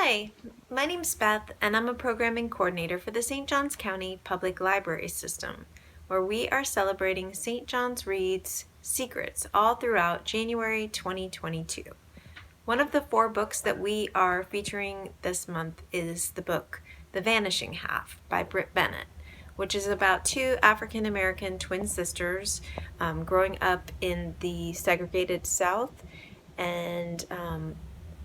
Hi, my name's Beth, and I'm a programming coordinator for the St. Johns County Public Library System, where we are celebrating St. John's Reads Secrets all throughout January 2022. One of the 4 books that we are featuring this month is the book The Vanishing Half by Britt Bennett, which is about 2 African American twin sisters growing up in the segregated South and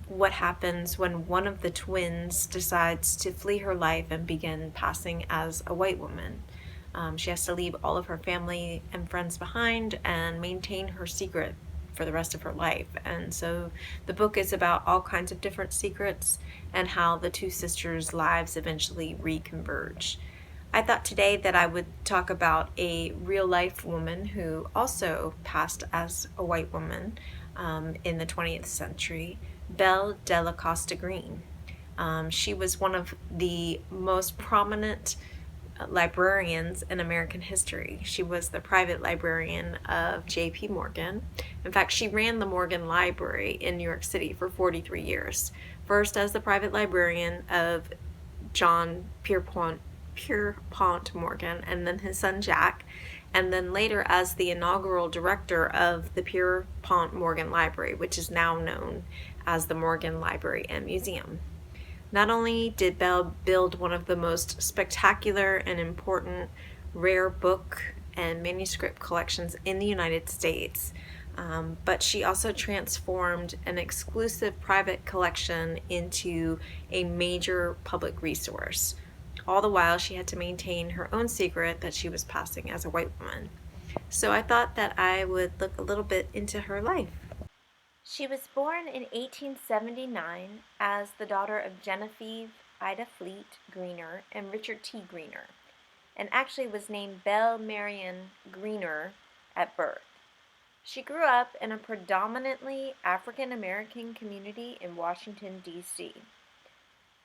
what happens when one of the twins decides to flee her life and begin passing as a white woman. She has to leave all of her family and friends behind and maintain her secret for the rest of her life. And so the book is about all kinds of different secrets and how the 2 sisters' lives eventually reconverge. I thought today that I would talk about a real life woman who also passed as a white woman in the 20th century, Belle da Costa Greene. She was one of the most prominent librarians in American history. She was the private librarian of J.P. Morgan. In fact, she ran the Morgan Library in New York City for 43 years. First as the private librarian of John Pierpont Morgan and then his son Jack, and then later as the inaugural director of the Pierpont Morgan Library, which is now known as the Morgan Library and Museum. Not only did Belle build one of the most spectacular and important rare book and manuscript collections in the United States, but she also transformed an exclusive private collection into a major public resource. All the while, she had to maintain her own secret that she was passing as a white woman. So I thought that I would look a little bit into her life. She was born in 1879 as the daughter of Genevieve Ida Fleet Greener and Richard T. Greener, and actually was named Belle Marion Greener at birth. She grew up in a predominantly African American community in Washington, D.C.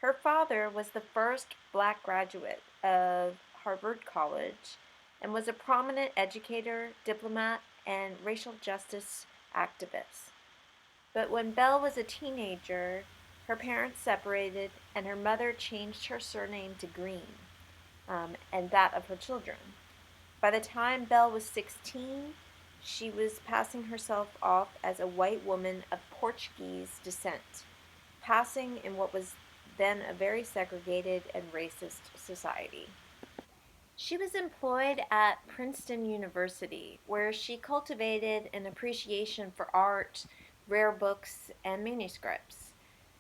Her father was the first black graduate of Harvard College and was a prominent educator, diplomat, and racial justice activist. But when Belle was a teenager, her parents separated and her mother changed her surname to Greene, and that of her children. By the time Belle was 16, she was passing herself off as a white woman of Portuguese descent, passing in what was then a very segregated and racist society. She was employed at Princeton University, where she cultivated an appreciation for art, rare books, and manuscripts.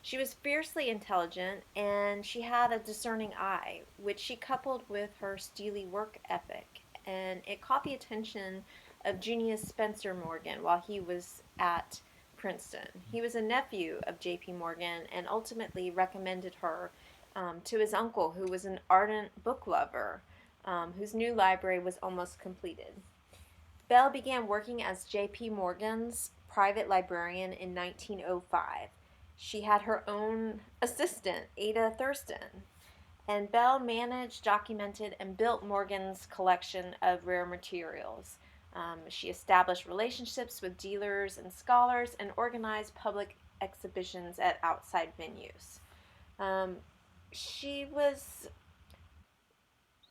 She was fiercely intelligent, and she had a discerning eye, which she coupled with her steely work ethic, and it caught the attention of Junius Spencer Morgan while he was at Princeton. He was a nephew of J.P. Morgan and ultimately recommended her to his uncle, who was an ardent book lover, whose new library was almost completed. Belle began working as J.P. Morgan's private librarian in 1905. She had her own assistant, Ada Thurston, and Belle managed, documented, and built Morgan's collection of rare materials. She established relationships with dealers and scholars and organized public exhibitions at outside venues. She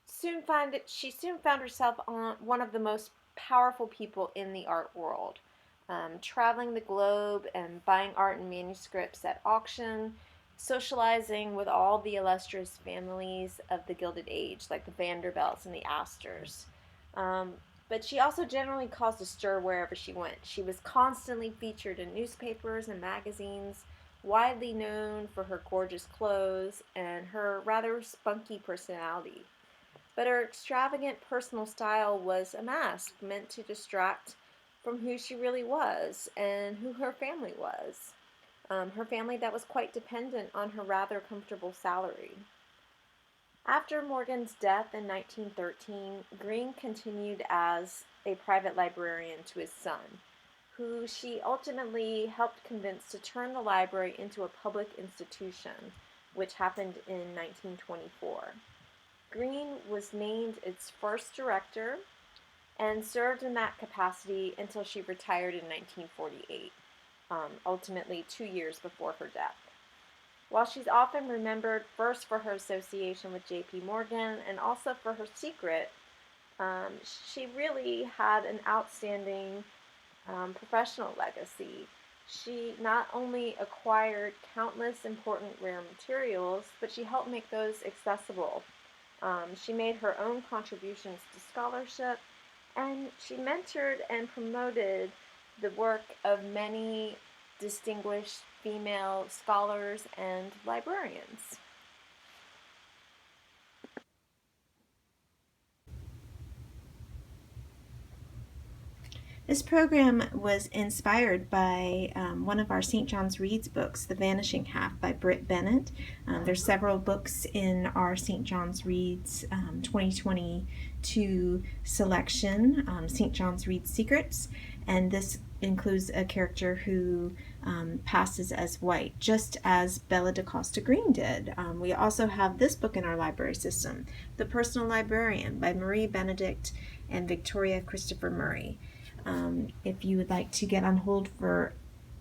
soon found herself on one of the most powerful people in the art world, traveling the globe and buying art and manuscripts at auction, socializing with all the illustrious families of the Gilded Age, like the Vanderbilts and the Astors. But she also generally caused a stir wherever she went. She was constantly featured in newspapers and magazines, widely known for her gorgeous clothes and her rather spunky personality. But her extravagant personal style was a mask meant to distract from who she really was and who her family was. Her family that was quite dependent on her rather comfortable salary. After Morgan's death in 1913, Greene continued as a private librarian to his son, who she ultimately helped convince to turn the library into a public institution, which happened in 1924. Greene was named its first director and served in that capacity until she retired in 1948, ultimately 2 years before her death. While she's often remembered first for her association with J.P. Morgan and also for her secret, she really had an outstanding professional legacy. She not only acquired countless important rare materials, but she helped make those accessible. She made her own contributions to scholarship, and she mentored and promoted the work of many distinguished female scholars and librarians. This program was inspired by one of our St. John's Reads books, The Vanishing Half by Britt Bennett. There's several books in our St. John's Reads 2022 selection, St. John's Reads Secrets, and this includes a character who passes as white, just as Belle da Costa Greene did. We also have this book in our library system, The Personal Librarian by Marie Benedict and Victoria Christopher Murray. If you would like to get on hold for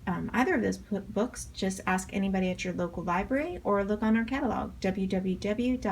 either of those books, just ask anybody at your local library or look on our catalog, www.sjcpls.org.